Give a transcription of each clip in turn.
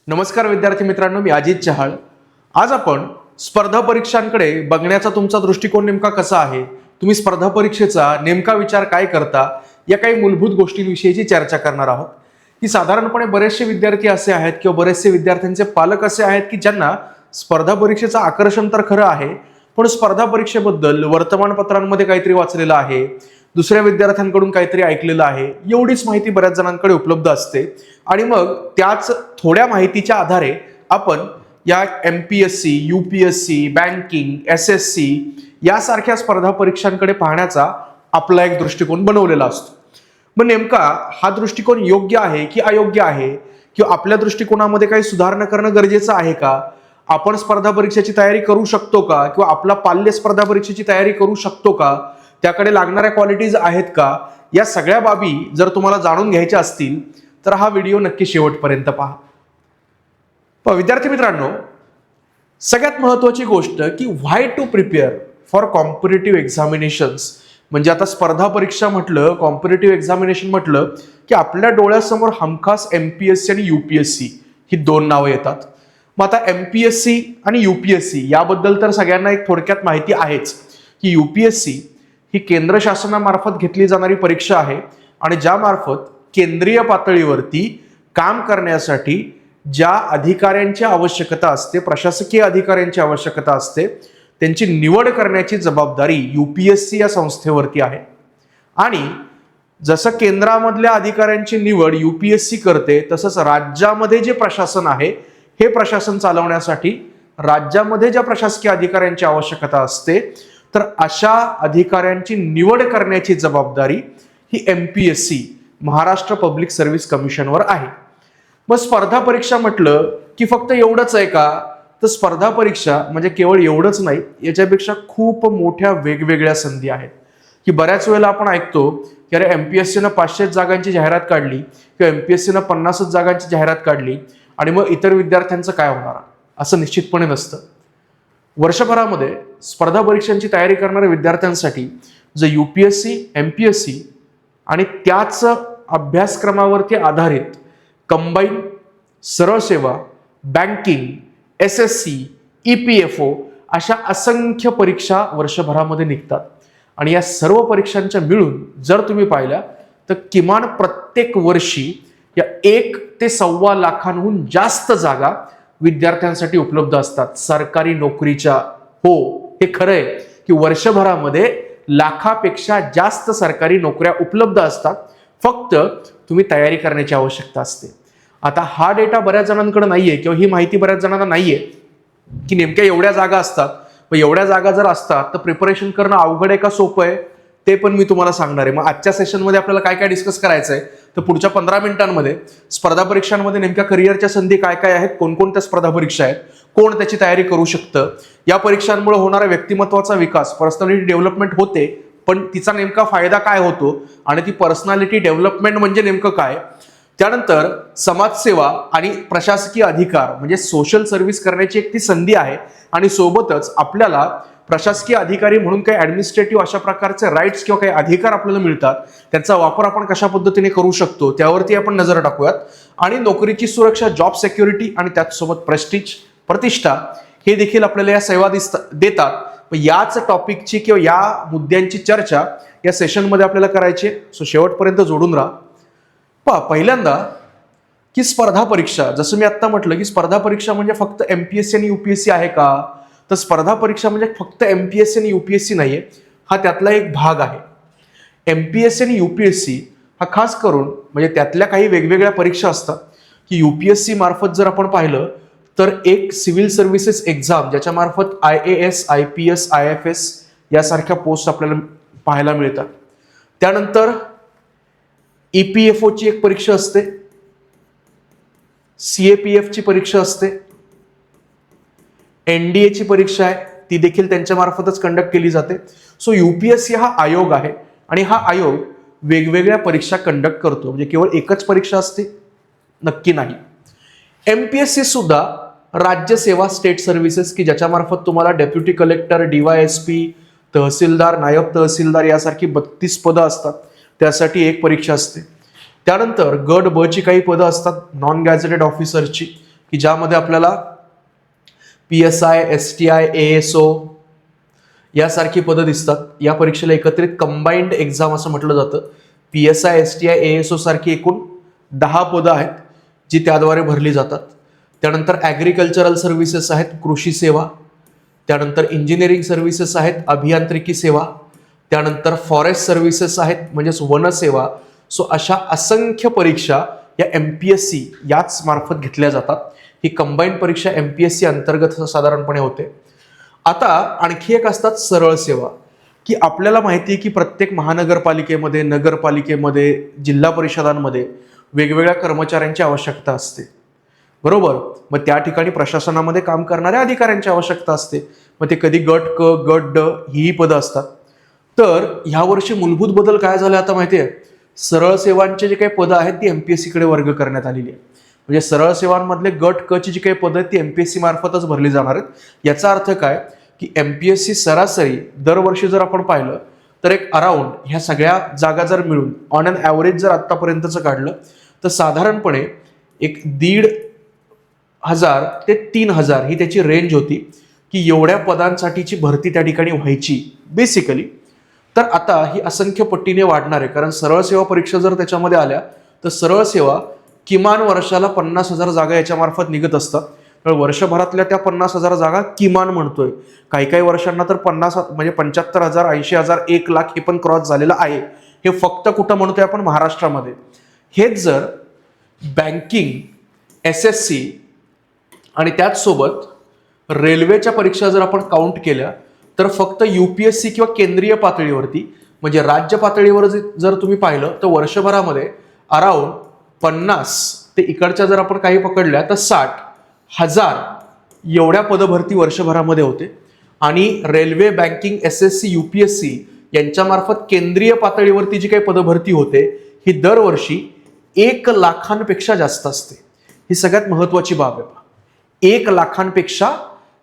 नमस्कार विद्यार्थी मित्रांनो, मी अजित चहाळ। आज आपण स्पर्धा परीक्षांकडे बघण्याचा तुमचा दृष्टिकोन नेमका कसा आहे, तुम्ही स्पर्धा परीक्षेचा नेमका विचार काय करता, या काही मूलभूत गोष्टींविषयीची चर्चा करणार आहोत। की साधारणपणे बरेचसे विद्यार्थी असे आहेत किंवा बरेचसे विद्यार्थ्यांचे पालक असे आहेत की ज्यांना स्पर्धा परीक्षेचं आकर्षण तर खरं आहे, पण स्पर्धा परीक्षेबद्दल वर्तमानपत्रांमध्ये काहीतरी वाचलेलं आहे, दुसऱ्या विद्यार्थ्यांकडून काहीतरी ऐकलेलं आहे, एवढीच माहिती बऱ्याच जणांकडे उपलब्ध असते आणि मग त्याच थोड्या माहितीच्या आधारे आपण या MPSC, UPSC, बँकिंग, SSC यासारख्या स्पर्धा परीक्षांकडे पाहण्याचा आपला एक दृष्टिकोन बनवलेला असतो। मग नेमका हा दृष्टिकोन योग्य आहे की अयोग्य आहे, किंवा आपल्या दृष्टिकोनामध्ये काही सुधारणा करणं गरजेचं आहे का, आपण स्पर्धा परीक्षेची तयारी करू शकतो का, किंवा आपला पाल्य स्पर्धा परीक्षेची तयारी करू शकतो का, त्याकडे लागणाऱ्या क्वालिटीज आहेत का, या सगळ्या बाबी जर तुम्हाला जाणून घ्यायच्या असतील तर हा व्हिडिओ नक्की शेवटपर्यंत पहा। विद्यार्थी मित्रांनो, सगळ्यात महत्त्वाची गोष्ट की why to prepare for competitive examinations. म्हणजे आता स्पर्धा परीक्षा म्हटलं, कॉम्पिटिटिव्ह एक्झामिनेशन म्हटलं की आपल्या डोळ्यासमोर हमखास MPSC आणि UPSC ही दोन नावं येतात। मग आता MPSC आणि UPSC याबद्दल तर सगळ्यांना एक थोडक्यात माहिती आहेच की UPSC ही केंद्र शासनामार्फत घेतली जाणारी परीक्षा आहे आणि ज्या मार्फत केंद्रीय पातळीवरती काम करण्यासाठी ज्या अधिकाऱ्यांची आवश्यकता असते, प्रशासकीय अधिकाऱ्यांची आवश्यकता असते, त्यांची निवड करण्याची जबाबदारी UPSC या संस्थेवरती आहे। आणि जसं केंद्रामधल्या अधिकाऱ्यांची निवड UPSC करते, तसंच राज्यामध्ये जे प्रशासन आहे हे प्रशासन चालवण्यासाठी राज्यामध्ये ज्या प्रशासकीय अधिकाऱ्यांची आवश्यकता असते, तर अशा अधिकाऱ्यांची निवड करण्याची जबाबदारी ही MPSC महाराष्ट्र पब्लिक सर्व्हिस कमिशनवर आहे। मग स्पर्धा परीक्षा म्हटलं की फक्त एवढंच आहे का, तर स्पर्धा परीक्षा म्हणजे केवळ एवढंच नाही, याच्यापेक्षा खूप मोठ्या वेगवेगळ्या संधी आहेत। की बऱ्याच वेळेला आपण ऐकतो की अरे MPSCनं 500 जागांची जाहिरात काढली किंवा MPSCनं 50 जागांची जाहिरात काढली आणि मग इतर विद्यार्थ्यांचं काय होणार, असं निश्चितपणे नसतं। वर्षभरामध्ये स्पर्धा परीक्षांची तयारी करणाऱ्या विद्यार्थ्यांसाठी जे UPSC, MPSC आणि त्याच अभ्यासक्रमावरती आधारित कंबाईन, सरळ सेवा, बँकिंग, SSC, EPFO अशा असंख्य परीक्षा वर्षभरामध्ये निघतात आणि या सर्व परीक्षांच्या मिळून जर तुम्ही पाहिल्या तर किमान प्रत्येक वर्षी या 1 ते 1.25 लाखांहून जास्त जागा विद्यार्थ्यांसाठी उपलब्ध असतात सरकारी नोकरीच्या। हो, हे खरं आहे की वर्षभरामध्ये लाखापेक्षा जास्त सरकारी नोकऱ्या उपलब्ध असतात, फक्त तुम्ही तयारी करण्याची आवश्यकता असते। आता हा डेटा बऱ्याच जणांकडे नाहीये किंवा ही माहिती बऱ्याच जणांना नाहीये की नेमक्या एवढ्या जागा असतात, व एवढ्या जागा जर असतात तर प्रिपरेशन करणं अवघड आहे का सोपं आहे ते पण मी तुम्हाला सांगणार आहे। मग आजच्या सेशनमध्ये आपल्याला काय काय डिस्कस करायचं आहे, तर पुढच्या 15 मिनिटांमध्ये स्पर्धा परीक्षांमध्ये नेमक्या करिअरच्या संधी काय काय आहेत, कोणकोणत्या स्पर्धा परीक्षा आहेत, कोण त्याची तयारी करू शकतं, या परीक्षांमुळे होणारा व्यक्तिमत्वाचा विकास, पर्सनॅलिटी डेव्हलपमेंट होते, पण तिचा नेमका फायदा काय होतो आणि ती पर्सनॅलिटी डेव्हलपमेंट म्हणजे नेमकं काय, त्यानंतर समाजसेवा आणि प्रशासकीय अधिकार म्हणजे सोशल सर्व्हिस करण्याची एक ती संधी आहे आणि सोबतच आपल्याला प्रशासकीय अधिकारी म्हणून काही ऍडमिनिस्ट्रेटिव्ह अशा प्रकारचे राईट्स किंवा काही अधिकार आपल्याला मिळतात, त्याचा वापर आपण कशा पद्धतीने करू शकतो त्यावरती आपण नजर टाकूयात। आणि नोकरीची सुरक्षा, जॉब सिक्युरिटी आणि त्याचसोबत प्रेस्टिज, प्रतिष्ठा हे देखील आपल्याला या सेवा देतात। याच टॉपिकची किंवा या मुद्द्यांची चर्चा या सेशनमध्ये आपल्याला करायची आहे, सो शेवटपर्यंत जोडून राहा। पहिल्यांदा की स्पर्धा परीक्षा, जसं मी आता म्हटलं की स्पर्धा परीक्षा म्हणजे फक्त MPSC आणि UPSC आहे का, तर स्पर्धा परीक्षा म्हणजे फक्त MPSC आणि UPSC नाहीये, हा त्यातला एक भाग आहे। MPSC आणि UPSC हा खास करून म्हणजे त्यातल्या काही वेगवेगळ्या परीक्षा असतात की UPSC मार्फत जर आपण पाहिलं तर एक सिव्हिल सर्व्हिसेस एक्झाम ज्याच्या मार्फत IAS, IPS, IFS यासारख्या पोस्ट आपल्याला पाहायला मिळतात। त्यानंतर EPFO ची एक परीक्षा असते, CAPF ची परीक्षा असते, NDA ची परीक्षा आहे, ती देखील त्यांच्या मार्फतच कंडक्ट केली जाते। सो UPSC हा आयोग आहे आणि हा आयोग वेगवेगळ्या परीक्षा कंडक्ट करतो, म्हणजे केवळ एकच परीक्षा असते नक्की नाही। MPSC सुद्धा राज्यसेवा, स्टेट सर्व्हिसेस की ज्याच्या मार्फत तुम्हाला डेप्युटी कलेक्टर, DYSP, तहसीलदार, नायब तहसीलदार यासारखी 32 पदं असतात, त्यासाठी एक परीक्षा असते। त्यानंतर गट ब ची काही पदं असतात नॉन गॅझेटेड ऑफिसरची, की ज्यामध्ये आपल्याला PSI, STI, ASO यासारखी पदं दिसतात. या परीक्षेला एकत्रित कंबाईंड एक्झाम असं म्हटलं जातं. PSI, STI, ASO सारखी एकूण 10 पदं आहेत जी त्याद्वारे भरली जातात. त्यानंतर ॲग्रिकल्चरल सर्व्हिसेस आहेत, कृषी सेवा. त्यानंतर इंजिनिअरिंग सर्व्हिसेस आहेत, अभियांत्रिकी सेवा. त्यानंतर फॉरेस्ट सर्व्हिसेस आहेत म्हणजेच वनसेवा. सो अशा असंख्य परीक्षा या MPSC याच मार्फत घेतल्या जातात. ही कंबाईंड परीक्षा MPSC अंतर्गत साधारणपणे होते. आता आणखी एक असतात सरळ सेवा, की आपल्याला माहिती आहे की प्रत्येक महानगरपालिकेमध्ये, नगरपालिकेमध्ये, जिल्हा परिषदांमध्ये वेगवेगळ्या कर्मचाऱ्यांची आवश्यकता असते, बरोबर. मग त्या ठिकाणी प्रशासनामध्ये काम करणाऱ्या अधिकाऱ्यांची आवश्यकता असते. मग ते कधी गट क, गट ड ही पदं असतात. तर ह्या वर्षी मूलभूत बदल काय झाले आता माहिती आहे. सरळ सेवांचे जे काही पदं आहेत ती MPSC कडे वर्ग करण्यात आलेली आहे. म्हणजे सरळ सेवांमधले गट क ची जी काही पदं आहेत ती MPSC मार्फतच भरली जाणार आहेत. याचा अर्थ काय की MPSC सरासरी दरवर्षी जर आपण पाहिलं तर एक अराउंड ह्या सगळ्या जागा जर मिळून ऑन अन ॲव्हरेज जर आत्तापर्यंतचं काढलं तर साधारणपणे एक 1,500 ते 3,000 ही त्याची रेंज होती की एवढ्या पदांसाठीची भरती त्या ठिकाणी व्हायची बेसिकली. तर आता ही असंख्य पट्टीने वाढणार आहे, कारण सरळ सेवा परीक्षा जर त्याच्यामध्ये आल्या तर सरळ सेवा किमान वर्षाला 50,000 जागा याच्या मार्फत निघत असतात. तर वर्षभरातल्या त्या 50,000 जागा किमान म्हणतोय. काही काही वर्षांना तर 50 म्हणजे 75,000, 80,000, 1,00,000 हे पण क्रॉस झालेलं आहे. हे फक्त कुठं म्हणतोय आपण, महाराष्ट्रामध्ये. हेच जर बँकिंग, SSC आणि त्याचसोबत रेल्वेच्या परीक्षा जर आपण काउंट केल्या तर फक्त UPSC किंवा केंद्रीय पातळीवरती म्हणजे राज्य पातळीवर जर तुम्ही पाहिलं तर वर्षभरामध्ये अराउंड 50 ते इकडच्या जर आपण काही पकडल्या तर 60,000 एवढ्या पदभरती वर्षभरामध्ये होते. आणि रेल्वे, बँकिंग, SSC, UPSC यांच्यामार्फत केंद्रीय पातळीवरती जी काही पदभरती होते ही दरवर्षी 1,00,000पेक्षा जास्त असते. ही सगळ्यात महत्वाची बाब आहे. 1,00,000पेक्षा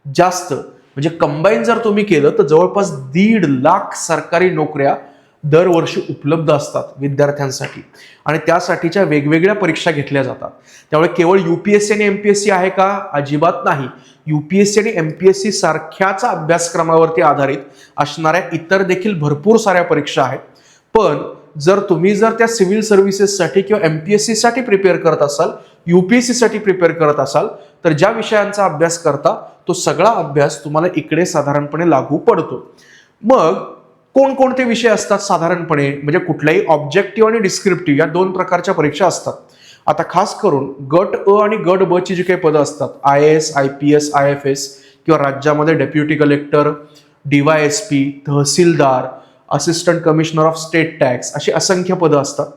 जास्त म्हणजे कंबाईन जर तुम्ही केलं तर जवळपास 1,50,000 सरकारी नोकऱ्या दरवर्षी उपलब्ध असतात विद्यार्थ्यांसाठी. आणि त्यासाठीच्या वेगवेगळ्या परीक्षा घेतल्या जातात. त्यामुळे केवळ UPSC आणि MPSC आहे का? अजिबात नाही. UPSC आणि MPSC सारख्याच अभ्यासक्रमावरती आधारित असणाऱ्या इतर देखील भरपूर साऱ्या परीक्षा आहेत. पण जर तुम्ही त्या सिव्हिल सर्व्हिसेससाठी किंवा MPSC साठी प्रिपेअर करत असाल, UPSC साठी प्रिपेअर करत असाल तर ज्या विषयांचा अभ्यास करता तो सगळा अभ्यास तुम्हाला इकडे साधारणपणे लागू पडतो. मग कोणकोणते विषय असतात साधारणपणे, म्हणजे कुठल्याही ऑब्जेक्टिव्ह आणि डिस्क्रिप्टिव्ह या 2 प्रकारच्या परीक्षा असतात. आता खास करून गट अ आणि गट ब ची जी काही पदं असतात, IAS, IPS, IFS किंवा राज्यामध्ये deputy collector, DYSP, tehsildar, assistant commissioner of state tax अशी असंख्य पदं असतात.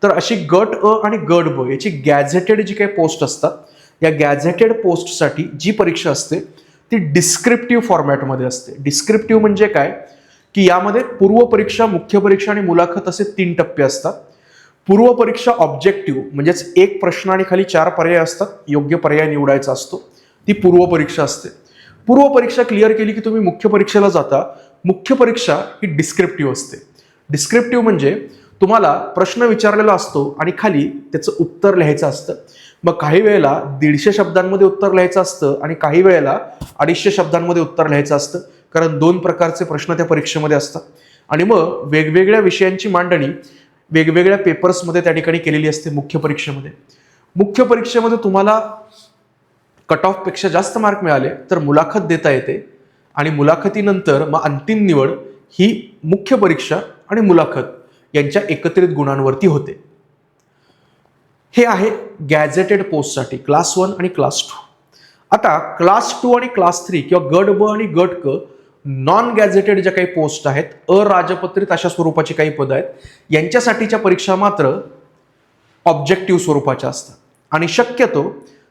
तर अशी गट अ आणि गट ब याची गॅझेटेड जी काही पोस्ट असतात, या गॅझेटेड पोस्टसाठी जी परीक्षा असते ती डिस्क्रिप्टिव्ह फॉर्मॅटमध्ये असते. डिस्क्रिप्टिव्ह म्हणजे काय की यामध्ये पूर्व परीक्षा, मुख्य परीक्षा आणि मुलाखत असे 3 टप्पे असतात. पूर्व परीक्षा ऑब्जेक्टिव्ह म्हणजेच एक प्रश्न आणि खाली 4 पर्याय असतात, योग्य पर्याय निवडायचा असतो, ती पूर्व परीक्षा असते. पूर्व परीक्षा क्लिअर केली की तुम्ही मुख्य परीक्षेला जाता. मुख्य परीक्षा ही डिस्क्रिप्टिव्ह असते. डिस्क्रिप्टिव्ह म्हणजे तुम्हाला प्रश्न विचारलेला असतो आणि खाली त्याचं उत्तर लिहायचं असतं. मग काही वेळेला 150 शब्दांमध्ये उत्तर लिहायचं असतं आणि काही वेळेला 250 शब्दांमध्ये उत्तर लिहायचं असतं, कारण 2 प्रकारचे प्रश्न त्या परीक्षेमध्ये असतात. आणि मग वेगवेगळ्या विषयांची मांडणी वेगवेगळ्या पेपर्समध्ये त्या ठिकाणी केलेली असते मुख्य परीक्षेमध्ये. मुख्य परीक्षेमध्ये तुम्हाला कट ऑफ पेक्षा जास्त मार्क मिळाले तर मुलाखत देता येते आणि मुलाखतीनंतर मग अंतिम निवड ही मुख्य परीक्षा आणि मुलाखत यांच्या एकत्रित गुणांवरती होते. हे आहे गॅझेटेड पोस्टसाठी क्लास 1 आणि क्लास 2. आता क्लास 2 आणि क्लास 3 किंवा गट ब आणि गट क नॉन गॅझेटेड ज्या काही पोस्ट आहेत, अराजपत्रित अशा स्वरूपाची काही पदं आहेत, यांच्यासाठीच्या परीक्षा मात्र ऑब्जेक्टिव्ह स्वरूपाच्या असतात. आणि शक्यतो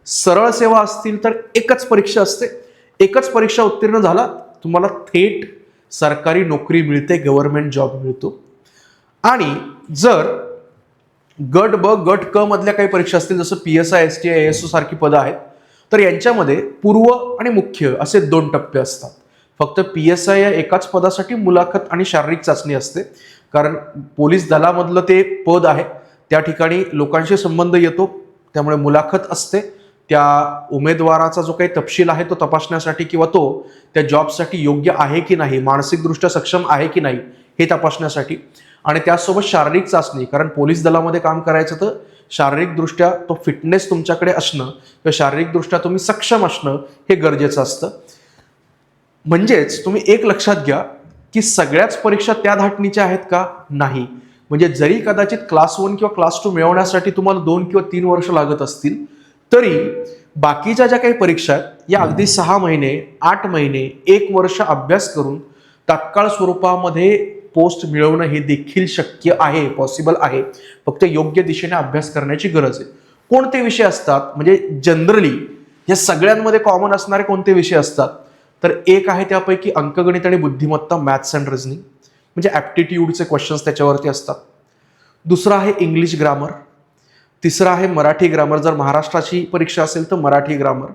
सरळ सेवा असतील तर एकच परीक्षा असते. एकच परीक्षा उत्तीर्ण झाला तुम्हाला थेट सरकारी नोकरी मिळते, गव्हर्नमेंट जॉब मिळतो. आणि जर गट ब गट क मधल्या काही परीक्षा असतील जसं PSI, STI, ASO सारखी पदं आहेत तर यांच्यामध्ये पूर्व आणि मुख्य असे 2 टप्पे असतात. फक्त PSI या एकाच पदासाठी मुलाखत आणि शारीरिक चाचणी असते, कारण पोलीस दलामधलं ते पद आहे, त्या ठिकाणी लोकांशी संबंध येतो, त्यामुळे मुलाखत असते. त्या उमेदवाराचा जो काही तपशील आहे तो तपासण्यासाठी किंवा तो त्या जॉबसाठी योग्य आहे की नाही, मानसिकदृष्ट्या सक्षम आहे की नाही हे तपासण्यासाठी, आणि त्यासोबत शारीरिक चाचणी, कारण पोलीस दलामध्ये काम करायचं तर शारीरिकदृष्ट्या तो फिटनेस तुमच्याकडे असणं किंवा शारीरिकदृष्ट्या तुम्ही सक्षम असणं हे गरजेचं असतं. म्हणजेच तुम्ही एक लक्षात घ्या की सगळ्याच परीक्षा त्या धाटणीच्या आहेत का? नाही. म्हणजे जरी कदाचित क्लास 1 किंवा क्लास 2 मिळवण्यासाठी तुम्हाला 2 किंवा 3 वर्ष लागत असतील, तरी बाकीच्या ज्या काही परीक्षा आहेत या अगदी 6 महिने, 8 महिने, 1 वर्ष अभ्यास करून तात्काळ स्वरूपामध्ये पोस्ट मिळवणं हे देखील शक्य आहे, पॉसिबल आहे. फक्त योग्य दिशेने अभ्यास करण्याची गरज आहे. कोणते विषय असतात, म्हणजे जनरली या सगळ्यांमध्ये कॉमन असणारे कोणते विषय असतात, तर एक आहे त्यापैकी अंकगणित आणि बुद्धिमत्ता, मॅथ्स अँड रिझनिंग, म्हणजे ॲप्टिट्यूडचे क्वेश्चन्स त्याच्यावरती असतात. दुसरा आहे इंग्लिश ग्रामर. तिसरा आहे मराठी ग्रामर, जर महाराष्ट्राची परीक्षा असेल तर मराठी ग्रामर.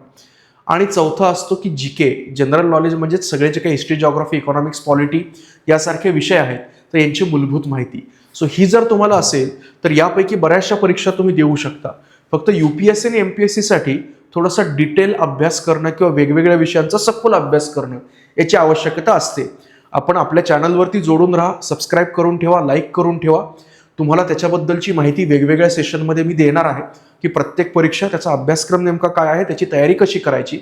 आणि चौथा असतो की जीके, जनरल नॉलेज, म्हणजेच सगळे जे काही हिस्ट्री, जॉग्राफी, इकॉनॉमिक्स, पॉलिटी यासारखे विषय आहेत तर यांची मूलभूत माहिती. सो ही जर तुम्हाला असेल तर यापैकी बऱ्याचशा परीक्षा तुम्ही देऊ शकता. फक्त UPSC आणि MPSC साठी थोडासा डिटेल अभ्यास करणं किंवा वेगवेगळ्या विषयांचा सखोल अभ्यास करणं याची आवश्यकता असते. आपण आपल्या चॅनलवरती जोडून राहा, सबस्क्राईब करून ठेवा, लाईक करून ठेवा. तुम्हाला त्याच्याबद्दलची माहिती वेगवेगळ्या सेशनमध्ये मी देणार आहे की प्रत्येक परीक्षा, त्याचा अभ्यासक्रम नेमका काय आहे, त्याची तयारी कशी करायची.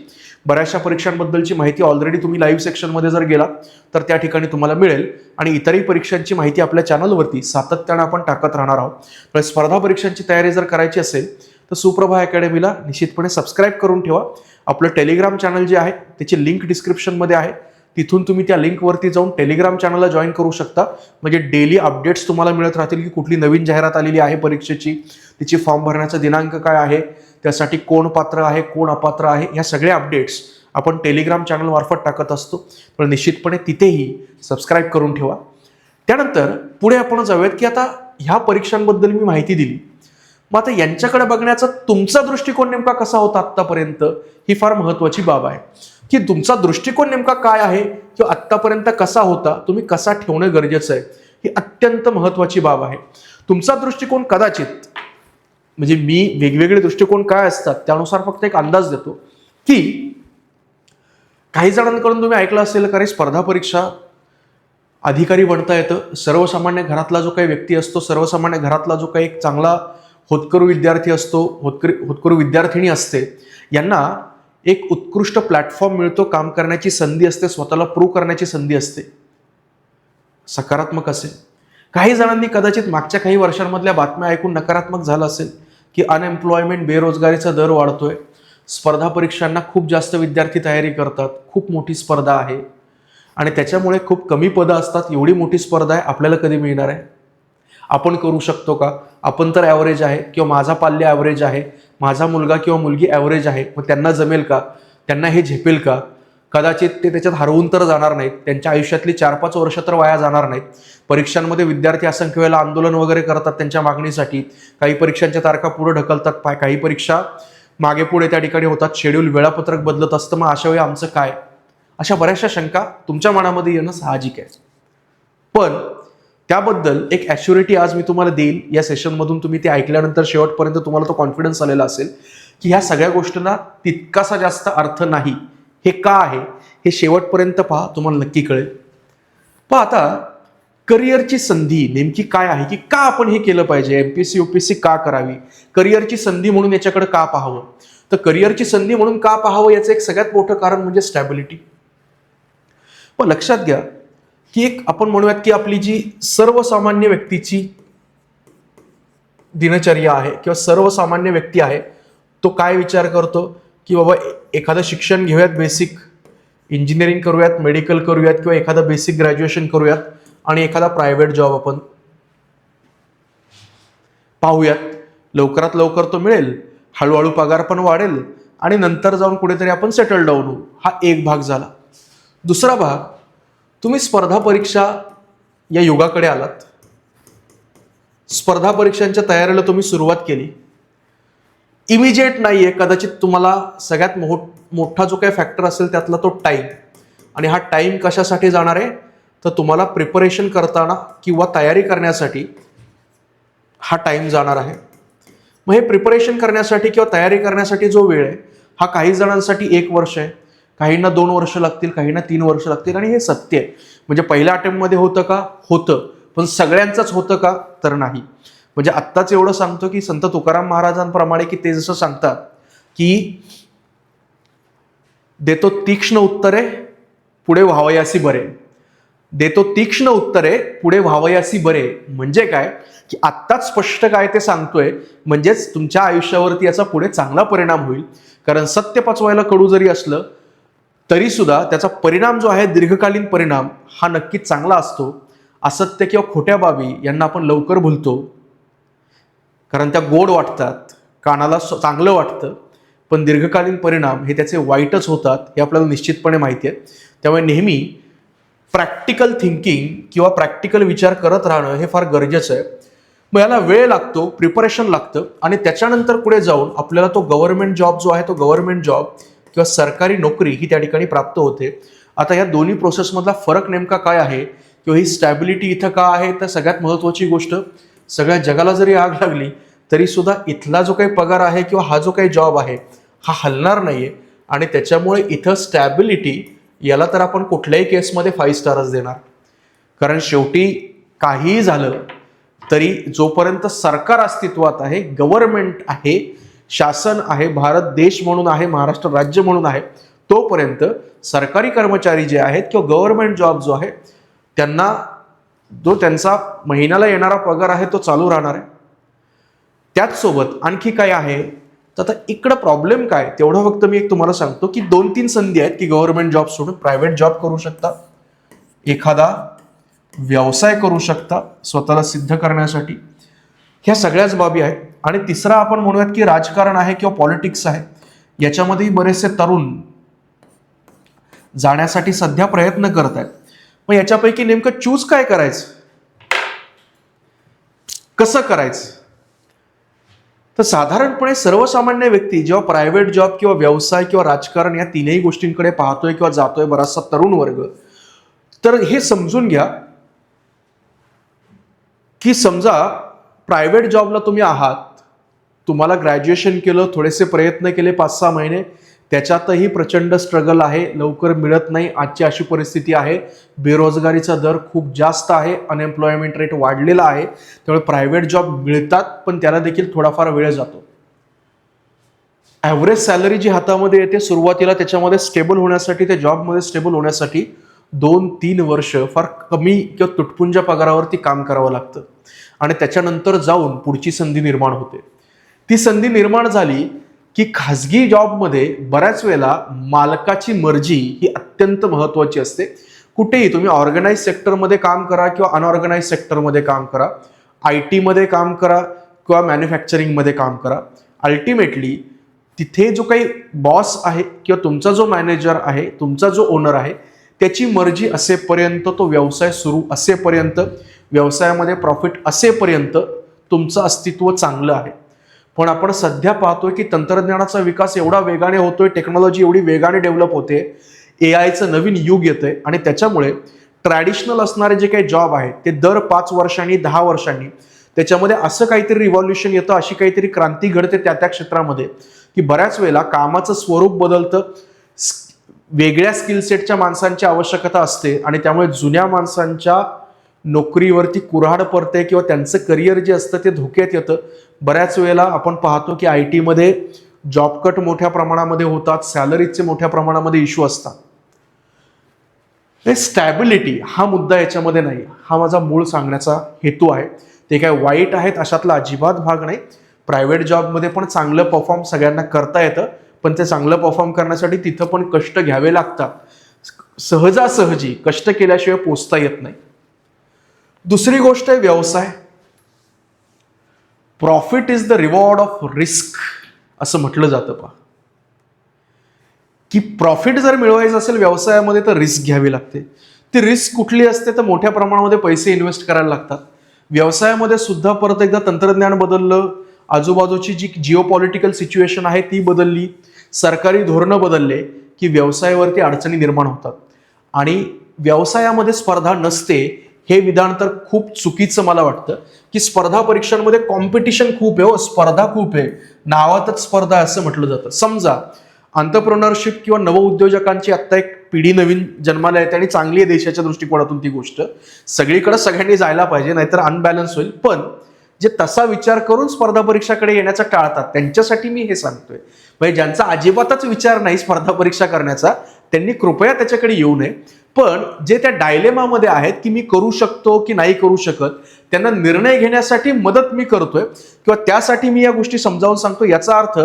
बऱ्याचशा परीक्षांबद्दलची माहिती ऑलरेडी तुम्ही लाईव्ह सेक्शनमध्ये जर गेला तर त्या ठिकाणी तुम्हाला मिळेल, आणि इतरही परीक्षांची माहिती आपल्या चॅनलवरती सातत्यानं आपण टाकत राहणार आहोत. तर स्पर्धा परीक्षांची तयारी जर करायची असेल तर सुप्रभा अकॅडमीला निश्चितपणे सबस्क्राईब करून ठेवा. आपलं टेलिग्राम चॅनल जे आहे त्याची लिंक डिस्क्रिप्शनमध्ये आहे, तिथून तुम्ही त्या लिंकवरती जाऊन टेलिग्राम चॅनलला जॉईन करू शकता. म्हणजे डेली अपडेट्स तुम्हाला मिळत राहतील की कुठली नवीन जाहिरात आलेली आहे परीक्षेची, तिची फॉर्म भरण्याचा दिनांक काय आहे, त्यासाठी कोण पात्र आहे, कोण अपात्र आहे, ह्या सगळ्या अपडेट्स आपण टेलिग्राम चॅनल मार्फत टाकत असतो. तर निश्चितपणे तिथेही सबस्क्राईब करून ठेवा. त्यानंतर पुढे आपण जाऊयात की आता ह्या परीक्षांबद्दल मी माहिती दिली, मग आता यांच्याकडे बघण्याचा तुमचा दृष्टिकोन नेमका कसा होता आत्तापर्यंत, ही फार महत्वाची बाब आहे. की तुमचा दृष्टिकोन नेमका काय आहे किंवा आत्तापर्यंत कसा होता, तुम्ही कसा ठेवणं गरजेचं आहे, ही अत्यंत महत्वाची बाब आहे. तुमचा दृष्टिकोन कदाचित, म्हणजे मी वेगवेगळे दृष्टिकोन काय असतात त्यानुसार फक्त एक अंदाज देतो की काही जणांकडून तुम्ही ऐकलं असेल का रे स्पर्धा परीक्षा अधिकारी बनता येतं. सर्वसामान्य घरातला जो काही व्यक्ती असतो, सर्वसामान्य घरातला जो काही एक चांगला होतकरू विद्यार्थी असतो, होतकरू विद्यार्थिनी असते, यांना एक उत्कृष्ट प्लॅटफॉर्म मिळतो, काम करण्याची संधी असते, स्वतःला प्रूव्ह करण्याची संधी असते. सकारात्मक असेल. काही जणांनी कदाचित मागच्या काही वर्षांमधल्या बातम्या ऐकून नकारात्मक झालं असेल की अनएम्प्लॉयमेंट, बेरोजगारीचा दर वाढतोय, स्पर्धा परीक्षांना खूप जास्त विद्यार्थी तयारी करतात, खूप मोठी स्पर्धा आहे आणि त्याच्यामुळे खूप कमी पदं असतात. एवढी मोठी स्पर्धा आहे, आपल्याला कधी मिळणार आहे? आपण करू शकतो का? आपण तर ॲव्हरेज आहे किंवा माझा पाल्य ॲव्हरेज आहे, माझा मुलगा किंवा मुलगी ॲव्हरेज आहे, मग त्यांना जमेल का? त्यांना हे झेपेल का? कदाचित ते त्याच्यात हरवून तर जाणार नाहीत, त्यांच्या आयुष्यातली 4-5 वर्ष तर वाया जाणार नाहीत. परीक्षांमध्ये विद्यार्थी असंख्य वेळेला आंदोलन वगैरे करतात त्यांच्या मागणीसाठी, काही परीक्षांच्या तारखा पुढे ढकलतात, काही परीक्षा मागे पुढे त्या ठिकाणी होतात, शेड्यूल, वेळापत्रक बदलत असतं. मग अशा वेळी आमचं काय? अशा बऱ्याचशा शंका तुमच्या मनामध्ये येणं साहजिक आहे. पण त्याबद्दल एक ॲश्युरिटी आज मी तुम्हाला देईल या सेशनमधून. तुम्ही ते ऐकल्यानंतर शेवटपर्यंत तुम्हाला तो कॉन्फिडन्स आलेला असेल की ह्या सगळ्या गोष्टींना तितकासा जास्त अर्थ नाही. हे का आहे हे शेवटपर्यंत पहा, तुम्हाला नक्की कळेल. पहा आता करिअरची संधी नेमकी काय आहे, की का आपण हे केलं पाहिजे, MPSC UPSC का करावी, करिअरची संधी म्हणून याच्याकडे का पाहावं. तर करिअरची संधी म्हणून का पाहावं याचं एक सगळ्यात मोठं कारण म्हणजे स्टॅबिलिटी. पण लक्षात घ्या की एक आपण म्हणूयात की आपली जी सर्वसामान्य व्यक्तीची दिनचर्या आहे किंवा सर्वसामान्य व्यक्ती आहे, तो काय विचार करतो की बाबा एखादं शिक्षण घेऊयात, बेसिक इंजिनिअरिंग करूयात, मेडिकल करूयात किंवा एखादं बेसिक ग्रॅज्युएशन करूयात आणि एखादा प्रायव्हेट जॉब आपण पाहूयात. लवकरात लवकर तो मिळेल, हळूहळू पगार पण वाढेल आणि नंतर जाऊन कुठेतरी आपण सेटल डाऊन होऊ. हा एक भाग झाला. दुसरा भाग, तुम्ही स्पर्धा परीक्षा या युगाकडे आलात, स्पर्धा परीक्षांच्या तयारीला तुम्ही सुरुवात केली. इमिजिएट नाहीये, कदाचित तुम्हाला सगळ्यात मोठा जो काही फॅक्टर असेल त्यातला तो टाईम. आणि हा टाईम कशासाठी जाणार आहे, तर तुम्हाला प्रिपरेशन करताना किंवा तयारी करण्यासाठी हा टाईम जाणार आहे. मग हे प्रिपरेशन करण्यासाठी किंवा तयारी करण्यासाठी जो वेळ आहे हा काही जणांसाठी 1 वर्ष आहे, काहींना 2 वर्ष लागतील, काहींना 3 वर्ष लागतील. आणि हे सत्य आहे. म्हणजे पहिल्या अटेम्प्टमध्ये होतं का? होतं. पण सगळ्यांचंच होतं का? तर नाही. म्हणजे आत्ताच एवढं सांगतो की संत तुकाराम महाराजांप्रमाणे की ते जसं सांगतात की देतो तीक्ष्ण उत्तरे पुढे व्हावयासी बरे. देतो तीक्ष्ण उत्तरे पुढे व्हावयासी बरे म्हणजे काय की आत्ताच स्पष्ट काय ते सांगतोय, म्हणजेच तुमच्या आयुष्यावरती याचा पुढे चांगला परिणाम होईल. कारण सत्य पचवायला कडू जरी असलं तरी सुद्धा त्याचा परिणाम जो आहे, दीर्घकालीन परिणाम हा नक्कीच चांगला असतो. असत्य किंवा खोट्या बाबी यांना आपण लवकर भुलतो, कारण त्या गोड वाटतात, कानाला चांगलं वाटतं, पण दीर्घकालीन परिणाम हे त्याचे वाईटच होतात हे आपल्याला निश्चितपणे माहिती आहे. त्यामुळे नेहमी प्रॅक्टिकल थिंकिंग किंवा प्रॅक्टिकल विचार करत राहणं हे फार गरजेचं आहे. मग याला वेळ लागतो, प्रिपरेशन लागतं, आणि त्याच्यानंतर पुढे जाऊन आपल्याला तो गव्हर्नमेंट जॉब जो आहे, तो गव्हर्नमेंट जॉब किंवा सरकारी नोकरी ही त्या ठिकाणी प्राप्त होते. आता या दोन्ही प्रोसेसमधला फरक नेमका काय आहे किंवा ही स्टॅबिलिटी इथं का आहे, तर सगळ्यात महत्त्वाची गोष्ट, सगळ्या जगाला जरी आग लागली तरी सुद्धा इथला जो काही पगार आहे किंवा हा जो काही जॉब आहे हा हलणार नाहीये. आणि त्याच्यामुळे इथं स्टॅबिलिटी याला तर आपण कुठल्याही केसमध्ये 5 स्टारच देणार. कारण शेवटी काहीही झालं तरी जोपर्यंत सरकार अस्तित्वात आहे, गव्हर्नमेंट आहे, शासन आहे, भारत देश म्हणून आहे, महाराष्ट्र राज्य म्हणून आहे, तोपर्यंत सरकारी कर्मचारी जे आहेत किंवा गव्हर्नमेंट जॉब जो आहे त्यांना जो त्यांचा महिन्याला येणारा पगार आहे तो चालू राहणार आहे. त्याचसोबत आणखी काय आहे, तर आता इकडं प्रॉब्लेम काय तेवढं फक्त मी एक तुम्हाला सांगतो की 2-3 संधी आहेत की गव्हर्नमेंट जॉब सोडून प्रायव्हेट जॉब करू शकता, एखादा व्यवसाय करू शकता स्वतःला सिद्ध करण्यासाठी. ह्या सगळ्याच बाबी आहेत. आणि तिसरा आपण म्हणूयात की राजकारण आहे किंवा पॉलिटिक्स आहे. याच्यामध्येही बरेचसे तरुण जाण्यासाठी सध्या प्रयत्न करत आहेत. मग याच्यापैकी नेमकं चूज काय करायचं, कसं करायचं? तर साधारणपणे सर्वसामान्य व्यक्ती जेव्हा प्रायव्हेट जॉब किंवा व्यवसाय किंवा राजकारण या तीनही गोष्टींकडे पाहतोय किंवा जातोय बराचसा तरुण वर्ग, तर हे समजून घ्या की समजा प्रायव्हेट जॉबला तुम्ही आहात, तुम्हाला ग्रॅज्युएशन केलं, थोडेसे प्रयत्न केले 5-6 महिने, त्याच्यातही प्रचंड स्ट्रगल आहे, लवकर मिळत नाही. आजची अशी परिस्थिती आहे, बेरोजगारीचा दर खूप जास्त आहे, अनएम्प्लॉयमेंट रेट वाढलेला आहे. त्यामुळे प्रायव्हेट जॉब मिळतात पण त्याला देखील थोडाफार वेळ जातो. ॲव्हरेज सॅलरी जी हातामध्ये येते सुरुवातीला, त्याच्यामध्ये स्टेबल होण्यासाठी, त्या जॉबमध्ये स्टेबल होण्यासाठी 2-3 वर्ष फार कमी किंवा तुटपुंजा पगारावरती काम करावं लागतं. आणि त्याच्यानंतर जाऊन पुढची संधी निर्माण होते. ती संधी निर्माण झाली की खाजगी जॉबमध्ये बऱ्याच वेळेला मालकाची मर्जी ही अत्यंत महत्त्वाची असते. कुठेही तुम्ही ऑर्गनाइज सेक्टरमध्ये काम करा किंवा अनऑर्गनाइज सेक्टरमध्ये काम करा, IT मध्ये काम करा किंवा मॅन्युफॅक्चरिंगमध्ये काम करा, अल्टिमेटली तिथे जो काही बॉस आहे किंवा तुमचा जो मॅनेजर आहे, तुमचा जो ओनर आहे, त्याची मर्जी असेपर्यंत, तो व्यवसाय सुरू असेपर्यंत, व्यवसायामध्ये प्रॉफिट असेपर्यंत तुमचं अस्तित्व चांगलं आहे. पण आपण सध्या पाहतोय की तंत्रज्ञानाचा विकास एवढा वेगाने होतोय, टेक्नॉलॉजी एवढी वेगाने डेव्हलप होते, AI नवीन युग येतंय, आणि त्याच्यामुळे ट्रॅडिशनल असणारे जे काही जॉब आहेत ते दर 5 वर्षांनी 10 वर्षांनी त्याच्यामध्ये असं काहीतरी रिव्हॉल्युशन येतं, अशी काहीतरी क्रांती घडते त्या त्या क्षेत्रामध्ये की बऱ्याच वेळेला कामाचं स्वरूप बदलतं, वेगळ्या स्किल सेटच्या माणसांची आवश्यकता असते, आणि त्यामुळे जुन्या माणसांच्या नोकरीवरती कुऱ्हाड पडते किंवा त्यांचं करिअर जे असतं ते धोक्यात येतं. बऱ्याच वेळेला आपण पाहतो की IT मध्ये जॉब कट मोठ्या प्रमाणामध्ये होतात, सॅलरीचे मोठ्या प्रमाणामध्ये इश्यू असतात. स्टॅबिलिटी हा मुद्दा याच्यामध्ये नाही, हा माझा मूळ सांगण्याचा हेतू आहे. ते काय वाईट आहेत अशातला अजिबात भाग नाही. प्रायव्हेट जॉबमध्ये पण चांगलं परफॉर्म सगळ्यांना करता येतं, पण ते चांगलं परफॉर्म करण्यासाठी तिथं पण कष्ट घ्यावे लागतात. सहजासहजी कष्ट केल्याशिवाय पोचता येत नाही. दुसरी गोष्ट आहे व्यवसाय. Profit is the reward of risk असं म्हटलं जातं. पहा की प्रॉफिट जर मिळवायचं असेल व्यवसायामध्ये तर रिस्क घ्यावी लागते. ती रिस्क कुठली असते, तर मोठ्या प्रमाणामध्ये पैसे इन्व्हेस्ट करायला लागतात. व्यवसायामध्ये सुद्धा परत एकदा तंत्रज्ञान बदललं, आजूबाजूची जी जिओपॉलिटिकल सिच्युएशन आहे ती बदलली, सरकारी धोरणं बदलले की व्यवसायावरती अडचणी निर्माण होतात. आणि व्यवसायामध्ये स्पर्धा नसते हे विधान तर खूप चुकीचं मला वाटतं, की स्पर्धा परीक्षांमध्ये कॉम्पिटिशन खूप आहे, स्पर्धा खूप आहे, नावातच स्पर्धा असं म्हटलं जातं. समजा एंटरप्रेन्योरशिप किंवा नवउद्योजकांची आत्ता एक पिढी नवीन जन्माला येते आणि चांगली आहे देशाच्या दृष्टिकोनातून ती गोष्ट, सगळीकडे सगळ्यांनी जायला पाहिजे, नाहीतर अनबॅलन्स होईल. पण जे तसा विचार करून स्पर्धा परीक्षाकडे येण्याचा टाळतात त्यांच्यासाठी मी हे सांगतोय. म्हणजे ज्यांचा अजिबातच विचार नाही स्पर्धा परीक्षा करण्याचा, त्यांनी कृपया त्याच्याकडे येऊ नये. पण जे त्या डायलेमामध्ये आहेत की मी करू शकतो की नाही करू शकत, त्यांना निर्णय घेण्यासाठी मदत मी करतोय किंवा त्यासाठी मी या गोष्टी समजावून सांगतो, याचा अर्थ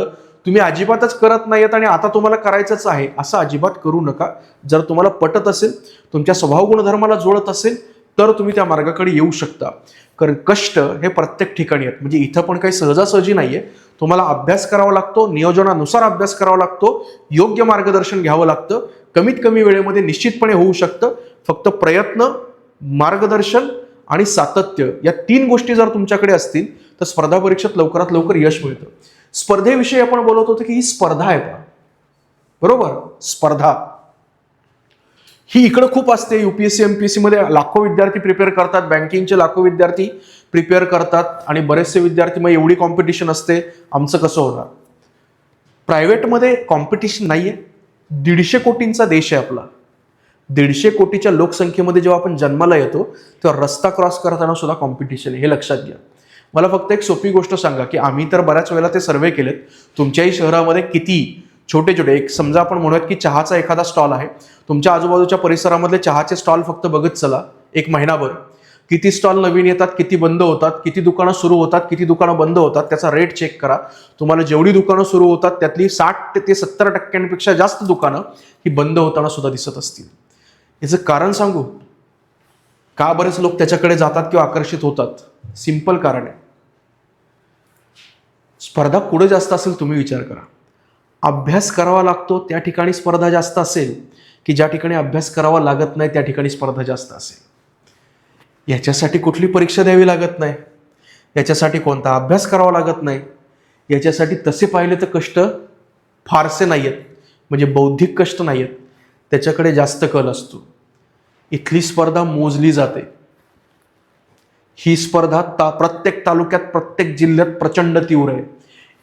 तुम्ही अजिबातच करत नाहीत आणि आता तुम्हाला करायचंच आहे असं अजिबात करू नका. जर तुम्हाला पटत असेल, तुमच्या स्वभाव गुणधर्माला जुळत असेल, तर तुम्ही त्या मार्गाकडे येऊ शकता. कारण कष्ट हे प्रत्येक ठिकाणी आहेत. म्हणजे इथं पण काही सहजासहजी नाहीये. तुम्हाला अभ्यास करावा लागतो, नियोजनानुसार अभ्यास करावा लागतो, योग्य मार्गदर्शन घ्यावं लागतं. कमीत कमी वेळेमध्ये निश्चितपणे होऊ शकतं. फक्त प्रयत्न, मार्गदर्शन आणि सातत्य या 3 गोष्टी जर तुमच्याकडे असतील तर स्पर्धा परीक्षेत लवकरात लवकर यश मिळतं. स्पर्धेविषयी आपण बोलत होतो की ही स्पर्धा आहे का, बरोबर? स्पर्धा ही इकडं खूप असते. युपीएससी एमपीएससी मध्ये लाखो विद्यार्थी प्रिपेअर करतात, बँकिंगचे लाखो विद्यार्थी प्रिपेअर करतात आणि बरेचसे विद्यार्थी मग एवढी कॉम्पिटिशन असते, आमचं कसं होणार? प्रायव्हेटमध्ये कॉम्पिटिशन नाहीये. 150 कोटींचा देश आहे आपला. 150 कोटीच्या लोकसंख्येमध्ये जेव्हा आपण जन्माला येतो तेव्हा रस्ता क्रॉस करताना सुद्धा कॉम्पिटिशन आहे, हे लक्षात घ्या. मला फक्त एक सोपी गोष्ट सांगा की आम्ही तर बऱ्याच वेळेला ते सर्वे केलेत. तुमच्याही शहरामध्ये किती छोटे छोटे, एक समजा आपण म्हणूयात की चहाचा एखादा स्टॉल आहे, तुमच्या आजूबाजूच्या परिसरामधले चहाचे स्टॉल फक्त बघत चला एक महिनाभर. किती स्टॉल नवीन येतात, किती बंद होतात, किती दुकानं सुरू होतात, किती दुकानं बंद होतात, त्याचा रेट चेक करा. तुम्हाला जेवढी दुकानं सुरू होतात त्यातली 60 ते 70% जास्त दुकानं ही बंद होताना सुद्धा दिसत असतील. याचं कारण सांगू का बरेच लोक त्याच्याकडे जातात किंवा आकर्षित होतात? सिंपल कारण आहे. स्पर्धा कुठे जास्त असेल तुम्ही विचार करा. अभ्यास करावा लागतो त्या ठिकाणी स्पर्धा जास्त असेल, की ज्या ठिकाणी अभ्यास करावा लागत नाही त्या ठिकाणी स्पर्धा जास्त असेल? याच्यासाठी कुठली परीक्षा द्यावी लागत नाही, याच्यासाठी कोणता अभ्यास करावा लागत नाही, याच्यासाठी तसे पाहिले तर कष्ट फारसे नाही आहेत, म्हणजे बौद्धिक कष्ट नाही आहेत, त्याच्याकडे जास्त कल असतो. इथली स्पर्धा मोजली जाते. ही स्पर्धा प्रत्येक तालुक्यात, प्रत्येक जिल्ह्यात प्रचंड तीव्र आहे.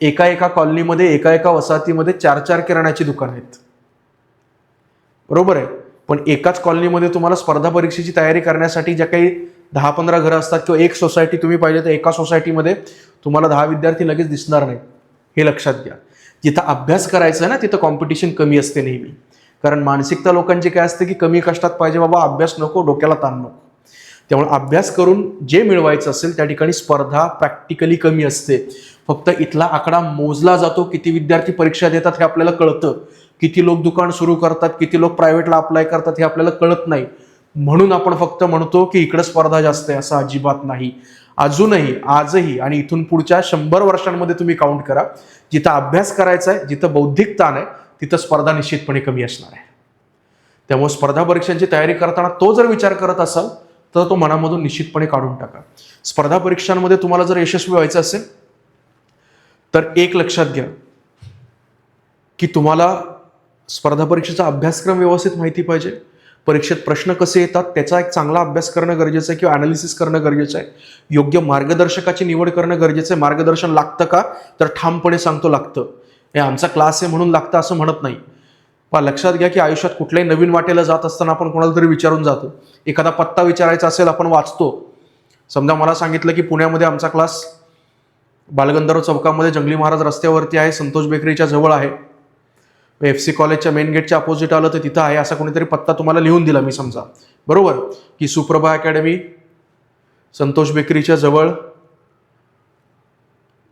एका कॉलनीमध्ये, एका वसाहतीमध्ये 4-4 किराण्याची दुकान आहेत, बरोबर आहे. पण एकाच कॉलनीमध्ये तुम्हाला स्पर्धा परीक्षेची तयारी करण्यासाठी ज्या काही 10-15 घरं असतात किंवा एक सोसायटी तुम्ही पाहिजे तर एका सोसायटीमध्ये तुम्हाला 10 विद्यार्थी लगेच दिसणार नाही, हे लक्षात घ्या. जिथं अभ्यास करायचा आहे ना तिथं कॉम्पिटिशन कमी असते नेहमी. कारण मानसिकता लोकांची काय असते की कमी कष्टात पाहिजे बाबा, अभ्यास नको, डोक्याला ताण नको. त्यामुळे अभ्यास करून जे मिळवायचं असेल त्या ठिकाणी स्पर्धा प्रॅक्टिकली कमी असते. फक्त इथला आकडा मोजला जातो, किती विद्यार्थी परीक्षा देतात हे आपल्याला कळतं, किती लोक दुकान सुरू करतात, किती लोक प्रायव्हेटला अप्लाय करतात हे आपल्याला कळत नाही. म्हणून आपण फक्त म्हणतो की इकडे स्पर्धा जास्त आहे, असं अजिबात नाही. अजूनही, आजही आणि इथून पुढच्या 100 वर्षांमध्ये तुम्ही काउंट करा, जिथं अभ्यास करायचा आहे, जिथं बौद्धिक ताण आहे, तिथं स्पर्धा निश्चितपणे कमी असणार आहे. त्यामुळे स्पर्धा परीक्षांची तयारी करताना तो जर विचार करत असाल तर तो मनामधून निश्चितपणे काढून टाका. स्पर्धा परीक्षांमध्ये तुम्हाला जर यशस्वी व्हायचं असेल तर एक लक्षात घ्या की तुम्हाला स्पर्धा परीक्षेचा अभ्यासक्रम व्यवस्थित माहिती पाहिजे. परीक्षेत प्रश्न कसे येतात त्याचा एक चांगला अभ्यास करणं गरजेचं आहे किंवा अनालिसिस करणं गरजेचं आहे. योग्य मार्गदर्शकाची निवड करणं गरजेचं आहे. मार्गदर्शन लागतं का, तर ठामपणे सांगतो लागतं. हे आमचा क्लास आहे म्हणून लागतं असं म्हणत नाही. पण लक्षात घ्या की आयुष्यात कुठल्याही नवीन वाटेला जात असताना आपण कोणाला तरी विचारून जातो. एखादा पत्ता विचारायचा असेल, आपण वाचतो. समजा मला सांगितलं की पुण्यामध्ये आमचा क्लास बालगंधर्व चौकामध्ये जंगली महाराज रस्त्यावरती आहे, संतोष बेकरीच्या जवळ आहे, FC कॉलेजच्या मेन गेटच्या अपोजिट आलं तर तिथं आहे, असा कोणीतरी पत्ता तुम्हाला लिहून दिला मी समजा, बरोबर, की सुप्रभा अकॅडमी संतोष बेकरीच्या जवळ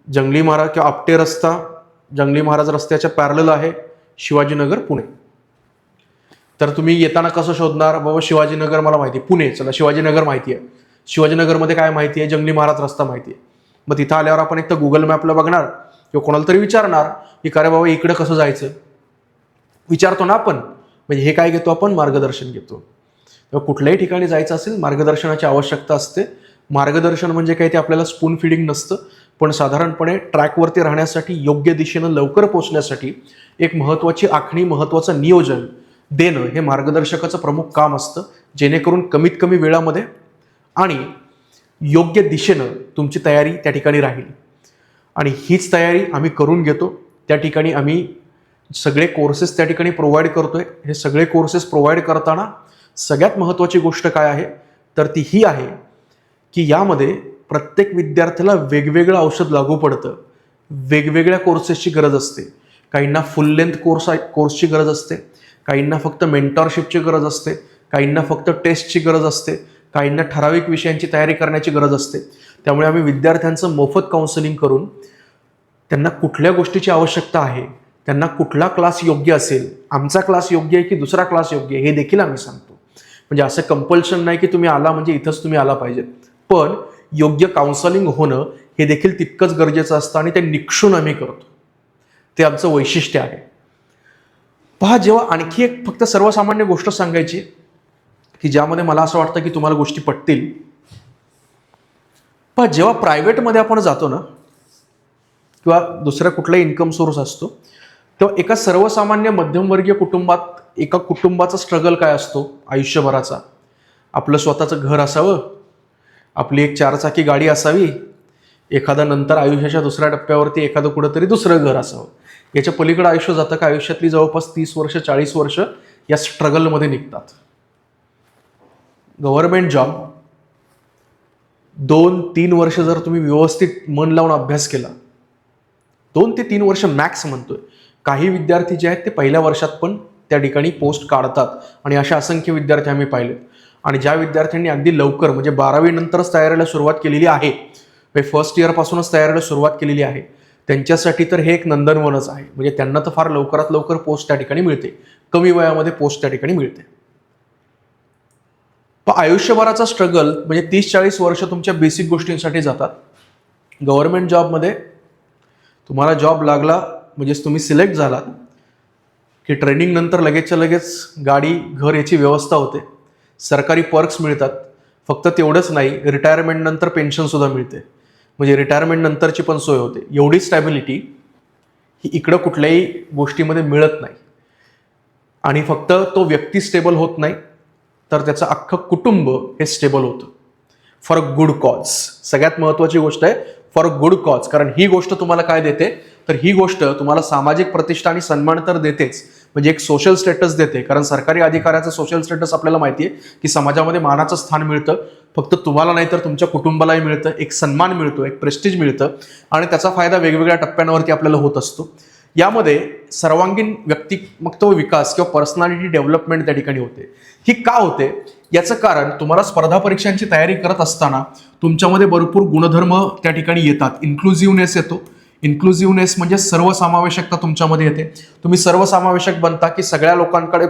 जंगली महाराज किंवा आपटे रस्ता जंगली महाराज रस्त्याच्या पॅरलल आहे, शिवाजीनगर पुणे. तर तुम्ही येताना कसं शोधणार? बाबा शिवाजीनगर मला माहिती आहे, पुणे, चला शिवाजीनगर माहिती आहे, शिवाजीनगरमध्ये काय माहिती आहे? जंगली महाराज रस्ता माहिती आहे. मग तिथं आल्यावर आपण एक तर गुगल मॅपला बघणार किंवा कोणाला तरी विचारणार की अरे बाबा इकडे कसं जायचं, विचारतो ना आपण. म्हणजे हे काय घेतो आपण? मार्गदर्शन घेतो. तेव्हा कुठल्याही ठिकाणी जायचं असेल मार्गदर्शनाची आवश्यकता असते. मार्गदर्शन म्हणजे काही ते आपल्याला स्पून फिडिंग नसतं, पण साधारणपणे ट्रॅकवरती राहण्यासाठी, योग्य दिशेनं लवकर पोहोचण्यासाठी एक महत्त्वाची आखणी, महत्त्वाचं नियोजन देणं हे मार्गदर्शकाचं प्रमुख काम असतं, जेणेकरून कमीत कमी वेळामध्ये आणि योग्य दिशेनं तुमची तयारी त्या ठिकाणी राहील. आणि हीच तयारी आम्ही करून घेतो. त्या ठिकाणी आम्ही सगळे कोर्सेस त्या ठिकाणी प्रोव्हाइड करतोय. हे सगळे कोर्सेस प्रोव्हाइड करताना सगळ्यात महत्त्वाची गोष्ट काय आहे तर ती ही आहे की यामध्ये प्रत्येक विद्यार्थ्याला वेगवेगळं औषध लागू पडतं. वेगवेगळ्या कोर्सेसची गरज असते. काहींना फुल लेंथ कोर्सची गरज असते, काहींना फक्त मेंटॉरशिपची गरज असते, काहींना फक्त टेस्टची गरज असते, काहींना ठराविक विषयांची तयारी करण्याची गरज असते. त्यामुळे आम्ही विद्यार्थ्यांचं मोफत काउन्सिलिंग करून त्यांना कुठल्या गोष्टीची आवश्यकता आहे, त्यांना कुठला क्लास योग्य असेल, आमचा क्लास योग्य आहे की दुसरा क्लास योग्य आहे हे देखील आम्ही सांगतो. म्हणजे असं कंपल्शन नाही की तुम्ही आला म्हणजे इथंच तुम्ही आला पाहिजे, पण योग्य काउन्सिलिंग होणं हे देखील तितकंच गरजेचं असतं आणि ते निक्षून आम्ही करतो. ते आमचं वैशिष्ट्य आहे. पहा, जेव्हा आणखी एक फक्त सर्वसामान्य गोष्ट सांगायची की ज्यामध्ये मला असं वाटतं की तुम्हाला गोष्टी पटतील. पहा, जेव्हा प्रायव्हेटमध्ये आपण जातो ना किंवा दुसरा कुठलाही इन्कम सोर्स असतो तेव्हा एका सर्वसामान्य मध्यमवर्गीय कुटुंबात एका कुटुंबाचा स्ट्रगल काय असतो आयुष्यभराचा. आपलं स्वतःचं घर असावं, आपली एक 4 चाकी गाडी असावी, एखादा नंतर आयुष्याच्या दुसऱ्या टप्प्यावरती एखादं कुठंतरी दुसरं घर असावं. याच्या पलीकडे आयुष्य जातं का आयुष्यातली जवळपास 30 वर्ष 40 वर्ष या स्ट्रगलमध्ये निघतात. गव्हर्नमेंट जॉब 2-3 वर्ष जर तुम्ही व्यवस्थित मन लावून अभ्यास केला, 2 ते 3 वर्ष मॅक्स म्हणतोय. काही विद्यार्थी जे आहेत ते पहिल्या वर्षात पण त्या ठिकाणी पोस्ट काढतात आणि अशा असंख्य विद्यार्थी आम्ही पाहिले. आणि ज्या विद्यार्थ्यांनी अगदी लवकर म्हणजे 12वी नंतरच तयारीला सुरुवात केलेली आहे, फर्स्ट इयरपासूनच तयारीला सुरुवात केलेली आहे, त्यांच्यासाठी तर हे एक नंदनवनच आहे. म्हणजे त्यांना तर फार लवकरात लवकर पोस्ट त्या ठिकाणी मिळते, कमी वयामध्ये पोस्ट त्या ठिकाणी मिळते. पण आयुष्यभराचा स्ट्रगल म्हणजे 30-40 वर्ष तुमच्या बेसिक गोष्टींसाठी जातात. गव्हर्नमेंट जॉबमध्ये तुम्हाला जॉब लागला म्हणजे तुम्ही सिलेक्ट झालात की ट्रेनिंग नंतर लगेचच्या लगेच गाडी घर याची व्यवस्था होते, सरकारी पर्क्स मिळतात. फक्त तेवढंच नाही, रिटायरमेंट नंतर पेन्शनसुद्धा मिळते. म्हणजे रिटायरमेंट नंतरची पण सोय होते. एवढी स्टॅबिलिटी ही इकडं कुठल्याही गोष्टीमध्ये मिळत नाही. आणि फक्त तो व्यक्ती स्टेबल होत नाही तर त्याचं अख्खं कुटुंब हे स्टेबल होतं फॉर अ गुड कॉज. सगळ्यात महत्त्वाची गोष्ट आहे फॉर अ गुड कॉज. कारण ही गोष्ट तुम्हाला काय देते तर ही गोष्ट तुम्हाला सामाजिक प्रतिष्ठा आणि सन्मान तर देतेच, म्हणजे एक सोशल स्टेटस देते. कारण सरकारी अधिकाऱ्याचं सोशल स्टेटस आपल्याला माहिती आहे की समाजामध्ये मानाचं स्थान मिळतं. फक्त तुम्हाला नाही तर तुमच्या कुटुंबालाही मिळतं, एक सन्मान मिळतो, एक प्रेस्टिज मिळतं आणि त्याचा फायदा वेगवेगळ्या टप्प्यांवरती आपल्याला होत असतो. यामध्ये सर्वांगीण व्यक्तिमत्व विकास किंवा पर्सनॅलिटी डेव्हलपमेंट त्या ठिकाणी होते. ही का होते याचं कारण तुम्हाला स्पर्धा परीक्षांची तयारी करत असताना तुमच्यामध्ये भरपूर गुणधर्म त्या ठिकाणी येतात. इन्क्लुझिव्हनेस येतो. इन्क्लुझिव्हनेस म्हणजे सर्वसमावेशकता तुमच्यामध्ये येते. तुम्ही सर्वसमावेशक बनता की सगळ्या लोकांकडे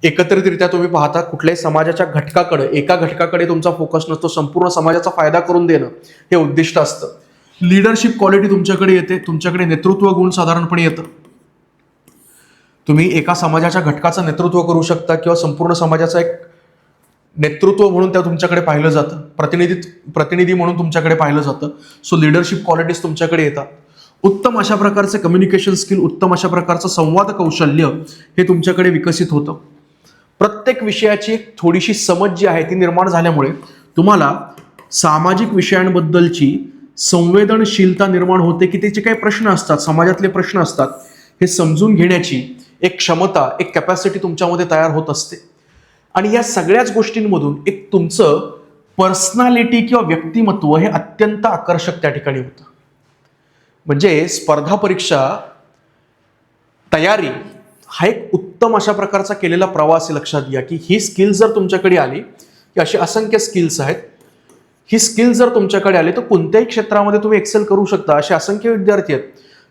एकत्रितरित्या तुम्ही पाहता. कुठल्याही समाजाच्या घटकाकडे एका घटकाकडे तुमचा फोकस नसतो, संपूर्ण समाजाचा फायदा करून देणं हे उद्दिष्ट असतं. लीडरशिप क्वालिटी तुमच्याकडे येते, तुमच्याकडे नेतृत्व गुण साधारणपणे येतं. तुम्ही एका समाजाच्या घटकाचं नेतृत्व करू शकता किंवा संपूर्ण समाजाचा एक नेतृत्व म्हणून त्या तुमच्याकडे पाहिलं जातं, प्रतिनिधी म्हणून तुमच्याकडे पाहिलं जातं. सो लीडरशिप क्वालिटीज तुमच्याकडे येतात. उत्तम अशा प्रकारचे कम्युनिकेशन स्किल, उत्तम अशा प्रकारचं संवाद कौशल्य हे तुमच्याकडे विकसित होतं. प्रत्येक विषयाची एक थोडीशी समज जी आहे ती निर्माण झाल्यामुळे तुम्हाला सामाजिक विषयांबद्दलची संवेदनशीलता निर्माण होते की त्याचे काही प्रश्न असतात, समाजातले प्रश्न असतात, हे समजून घेण्याची एक क्षमता, एक कॅपॅसिटी तुमच्यामध्ये तयार होत असते. आणि या सगळ्याच गोष्टींमधून एक तुमचं पर्सनॅलिटी किंवा व्यक्तिमत्व हे अत्यंत आकर्षक त्या ठिकाणी होतं. म्हणजे स्पर्धा परीक्षा तयारी हा एक उत्तम अशा प्रकारचा केलेला प्रवास आहे. लक्षात घ्या की ही स्किल्स जर तुमच्याकडे आली की अशी असंख्य स्किल्स आहेत, ही स्किल्स जर तुमच्याकडे आली तर कोणत्याही क्षेत्रामध्ये तुम्ही एक्सेल करू शकता. असे असंख्य विद्यार्थी आहेत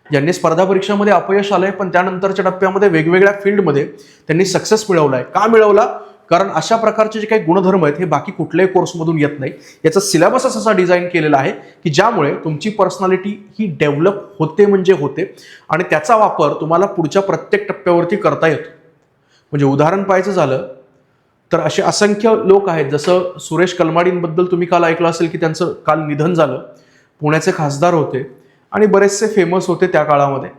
ज्यांनी स्पर्धा परीक्षामध्ये अपयश आलंय पण त्यानंतरच्या टप्प्यामध्ये वेगवेगळ्या फील्डमध्ये त्यांनी सक्सेस मिळवलाय. का मिळवला? कारण अशा प्रकारचे जे काही गुणधर्म आहेत हे बाकी कुठल्याही कोर्समधून येत नाही. याचा सिलेबसच असा डिझाईन केलेला आहे की ज्यामुळे तुमची पर्सनॅलिटी ही डेव्हलप होते म्हणजे होते आणि त्याचा वापर तुम्हाला पुढच्या प्रत्येक टप्प्यावरती करता येतो. म्हणजे उदाहरण पाहायचं झालं तर असे असंख्य लोक आहेत. जसं सुरेश कलमाडींबद्दल तुम्ही काल ऐकलं असेल की त्यांचं काल निधन झालं. पुण्याचे खासदार होते आणि बरेचसे फेमस होते त्या काळामध्ये.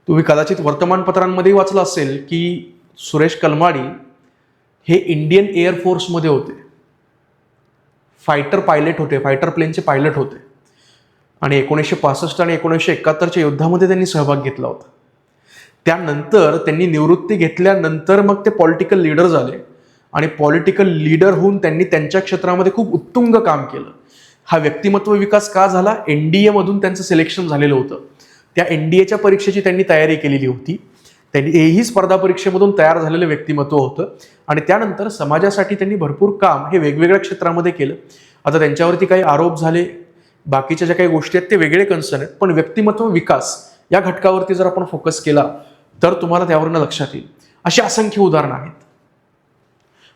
तुम्ही कदाचित वर्तमानपत्रांमध्येही वाचलं असेल की सुरेश कलमाडी हे इंडियन एअरफोर्समध्ये होते. फायटर पायलट होते, फायटर प्लेनचे पायलट होते आणि 1965 आणि 1971च्या युद्धामध्ये त्यांनी सहभाग घेतला होता. त्यानंतर त्यांनी निवृत्ती घेतल्यानंतर मग ते पॉलिटिकल लीडर झाले आणि पॉलिटिकल लीडर होऊन त्यांनी त्यांच्या क्षेत्रामध्ये खूप उत्तुंग काम केलं. हा व्यक्तिमत्व विकास का झाला? NDA मधून त्यांचं सिलेक्शन झालेलं होतं. त्या NDAच्या परीक्षेची त्यांनी तयारी केलेली होती. त्यांनी हेही स्पर्धा परीक्षेमधून तयार झालेलं व्यक्तिमत्व होतं आणि त्यानंतर समाजासाठी त्यांनी भरपूर काम हे वेगवेगळ्या क्षेत्रामध्ये केलं. आता त्यांच्यावरती काही आरोप झाले, बाकीच्या ज्या काही गोष्टी आहेत ते वेगळे कन्सर्न आहेत, पण व्यक्तिमत्व विकास या घटकावरती जर आपण फोकस केला तर तुम्हाला त्यावरनं लक्षात येईल. अशी असंख्य उदाहरणं आहेत.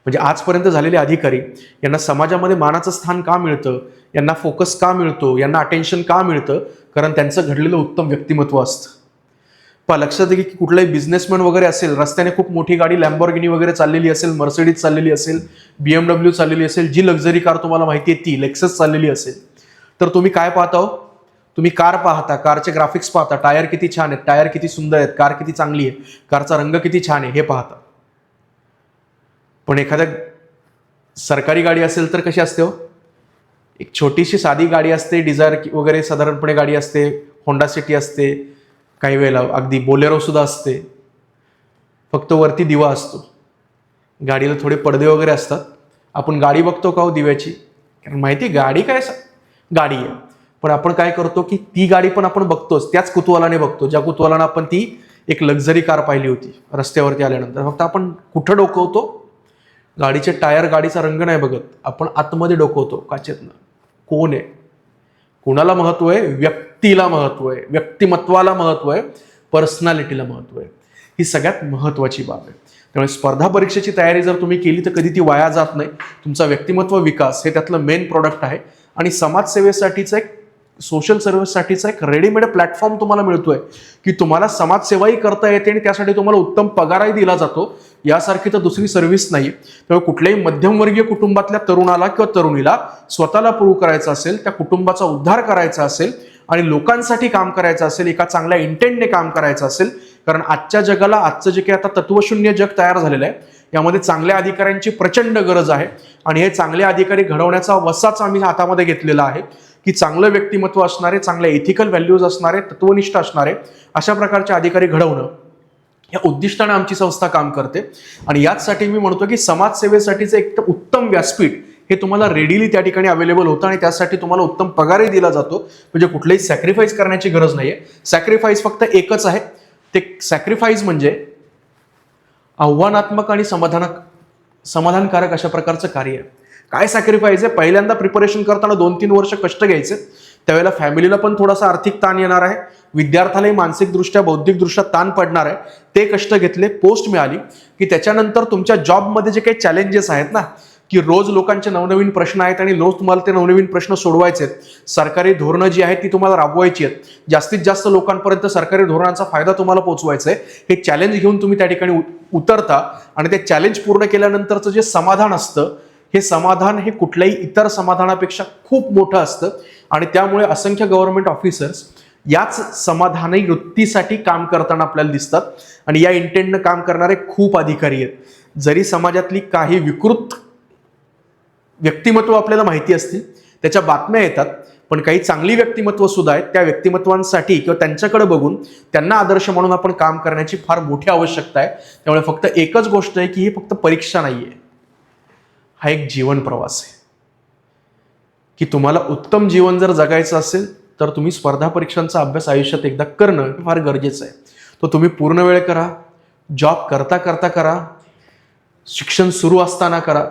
म्हणजे आजपर्यंत झालेले अधिकारी यांना समाजामध्ये मानाचं स्थान का मिळतं, यांना फोकस का मिळतो, यांना अटेन्शन का मिळतं? कारण त्यांचं घडलेलं उत्तम व्यक्तिमत्व असतं. लक्षात घे की कुठलाही बिझनेसमॅन वगैरे असेल, रस्त्याने खूप मोठी गाडी लॅम्बॉर्गिनी वगैरे चाललेली असेल, मर्सिडीज चाललेली असेल, BMW चाललेली असेल, जी लक्झरी कार तुम्हाला माहिती आहे ती लेक्सस चाललेली असेल, तर तुम्ही काय पाहता हो? तुम्ही कार पाहता, कारचे ग्राफिक्स पाहता, टायर किती छान आहेत, टायर किती सुंदर आहेत, कार किती चांगली आहे, कारचा रंग किती छान आहे हे पाहता. पण एखाद्या सरकारी गाडी असेल तर कशी असते हो? एक छोटीशी साधी गाडी असते, डिझायर वगैरे साधारणपणे गाडी असते, होंडा सिटी असते, काही वेळेला अगदी बोलेरो सुद्धा असते, फक्त वरती दिवा असतो, गाडीला थोडे पडदे वगैरे असतात. आपण गाडी बघतो का हो दिव्याची? कारण माहिती गाडी काय गाडी आहे, पण आपण काय करतो की ती गाडी पण आपण बघतोच, त्याच कुतूहलाने बघतो ज्या कुतूहलाने आपण ती एक लक्झरी कार पाहिली होती रस्त्यावरती आल्यानंतर. फक्त आपण कुठं डोकवतो? गाडीचे टायर, गाडीचा रंग नाही बघत, आपण आतमध्ये डोकवतो काचेतनं. कोण आहे, कोणाला महत्व आहे? व्यक्तीला महत्व आहे, व्यक्तिमत्वाला महत्व आहे, पर्सनॅलिटीला महत्व आहे. ही सगळ्यात महत्वाची बाब आहे. त्यामुळे स्पर्धा परीक्षेची तयारी जर तुम्ही केली तर कधी ती वाया जात नाही. तुमचा व्यक्तिमत्व विकास हे त्यातलं मेन प्रोडक्ट आहे आणि समाजसेवेसाठीचा एक, सोशल सर्व्हिससाठीचा एक रेडीमेड प्लॅटफॉर्म तुम्हाला मिळतोय की तुम्हाला समाजसेवाही करता येते आणि त्यासाठी तुम्हाला उत्तम पगारही दिला जातो. यासारखी तर दुसरी सर्व्हिस नाही. त्यामुळे कुठल्याही मध्यमवर्गीय कुटुंबातल्या तरुणाला किंवा तरुणीला स्वतःला प्रूव्ह करायचं असेल, त्या कुटुंबाचा उद्धार करायचा असेल आणि लोकांसाठी काम करायचं असेल, एका चांगल्या इंटेंटने काम करायचं असेल, कारण आजच्या जगाला, आजचं जे काही आता तत्वशून्य जग तयार झालेलं आहे, यामध्ये चांगल्या अधिकाऱ्यांची प्रचंड गरज आहे आणि हे चांगले अधिकारी घडवण्याचा वसाच आम्ही हातामध्ये घेतलेला आहे की चांगलं व्यक्तिमत्व असणारे, चांगल्या एथिकल व्हॅल्यूज असणारे, तत्वनिष्ठ असणारे अशा प्रकारचे अधिकारी घडवणं या उद्दिष्टाने आमची संस्था काम करते. आणि याचसाठी मी म्हणतो की समाजसेवेसाठीचं एक उत्तम व्यासपीठ हे तुम्हाला रेडीली त्या ठिकाणी अवेलेबल होतं आणि त्यासाठी तुम्हाला उत्तम पगारही दिला जातो. म्हणजे कुठलंही सॅक्रिफाईस करण्याची गरज नाहीये. सॅक्रिफाईस फक्त एकच आहे, ते सॅक्रिफाईस म्हणजे आव्हानात्मक आणि समाधानकारक अशा प्रकारचं कार्य आहे. काय सॅक्रिफाईस आहे? पहिल्यांदा प्रिपरेशन करताना 2-3 वर्ष कष्ट घ्यायचे, त्यावेळेला फॅमिलीला पण थोडासा आर्थिक ताण येणार आहे, विद्यार्थ्यालाही मानसिकदृष्ट्या बौद्धिकदृष्ट्या ताण पडणार आहे. ते कष्ट घेतले, पोस्ट मिळाली की त्याच्यानंतर तुमच्या जॉबमध्ये जे काही चॅलेंजेस आहेत ना, की रोज लोकांचे नवनवीन प्रश्न आहेत आणि रोज तुम्हाला ते नवनवीन प्रश्न सोडवायचे आहेत, सरकारी धोरणं जी आहेत ती तुम्हाला राबवायची आहेत, जास्तीत जास्त लोकांपर्यंत सरकारी धोरणांचा फायदा तुम्हाला पोहोचवायचा आहे, हे चॅलेंज घेऊन तुम्ही त्या ठिकाणी उतरता आणि ते चॅलेंज पूर्ण केल्यानंतरचं जे समाधान असतं, हे समाधान हे कुठल्याही इतर समाधानापेक्षा खूप मोठं असतं आणि त्यामुळे असंख्य गव्हर्नमेंट ऑफिसर्स याच समाधानी वृत्तीसाठी काम करताना आपल्याला दिसतात आणि या इंटेंटनं काम करणारे खूप अधिकारी आहेत. जरी समाजातली काही विकृत व्यक्तिमत्व आपल्याला माहिती असतील, त्याच्या बातम्या येतात, पण काही चांगली व्यक्तिमत्व सुद्धा आहेत, त्या व्यक्तिमत्वांसाठी किंवा त्यांच्याकडे बघून त्यांना आदर्श म्हणून आपण काम करण्याची फार मोठी आवश्यकता आहे. त्यामुळे फक्त एकच गोष्ट आहे की ही फक्त परीक्षा नाहीये, हा एक जीवन प्रवास आहे. की तुम्हाला उत्तम जीवन जर जगायचं असेल तर तुम्ही स्पर्धा परीक्षांचा अभ्यास आयुष्यात एकदा करणं हे फार गरजेचं आहे. तो तुम्ही पूर्ण वेळ करा, जॉब करता करता करा, शिक्षण सुरू असताना करा,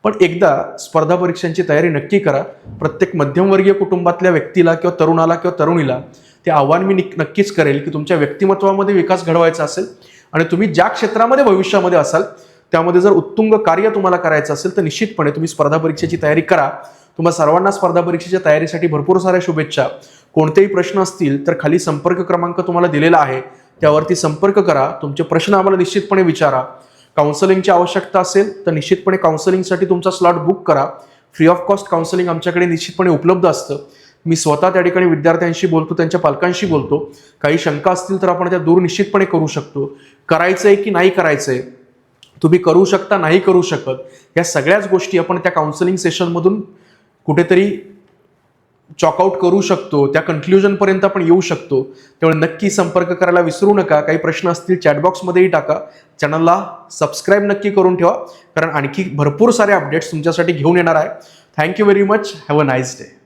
पण एकदा स्पर्धा परीक्षांची तयारी नक्की करा. प्रत्येक मध्यमवर्गीय कुटुंबातल्या व्यक्तीला किंवा तरुणाला किंवा तरुणीला ते आव्हान मी नक्कीच करेल की तुमच्या व्यक्तिमत्वामध्ये विकास घडवायचा असेल आणि तुम्ही ज्या क्षेत्रामध्ये भविष्यामध्ये असाल त्यामध्ये जर उत्तुंग कार्य तुम्हाला करायचं असेल तर निश्चितपणे तुम्ही स्पर्धा परीक्षेची तयारी करा. तुम्हाला सर्वांना स्पर्धा परीक्षेच्या तयारीसाठी भरपूर साऱ्या शुभेच्छा. कोणतेही प्रश्न असतील तर खाली संपर्क क्रमांक तुम्हाला दिलेला आहे, त्यावरती संपर्क करा. तुमचे प्रश्न आम्हाला निश्चितपणे विचारा. काउन्सिलिंगची आवश्यकता असेल तर निश्चितपणे काउन्सिलिंगसाठी तुमचा स्लॉट बुक करा. फ्री ऑफ कॉस्ट काउन्सिलिंग आमच्याकडे निश्चितपणे उपलब्ध असतं. मी स्वतः त्या ठिकाणी विद्यार्थ्यांशी बोलतो, त्यांच्या पालकांशी बोलतो. काही शंका असतील तर आपण त्या दूर निश्चितपणे करू शकतो. करायचंय की नाही करायचंय, तुम्ही करू शकता नाही करू शकत, या सगळ्याच गोष्टी आपण त्या काउन्सिलिंग सेशनमधून कुठेतरी चॉकआउट करू शकतो, त्या कन्क्ल्युजनपर्यंत आपण येऊ शकतो. त्यामुळे नक्की संपर्क करायला विसरू नका. काही प्रश्न असतील चॅटबॉक्समध्येही टाका. चॅनलला सबस्क्राईब नक्की करून ठेवा, कारण आणखी भरपूर सारे अपडेट्स तुमच्यासाठी घेऊन येणार आहे. Thank you very much. Have a nice day.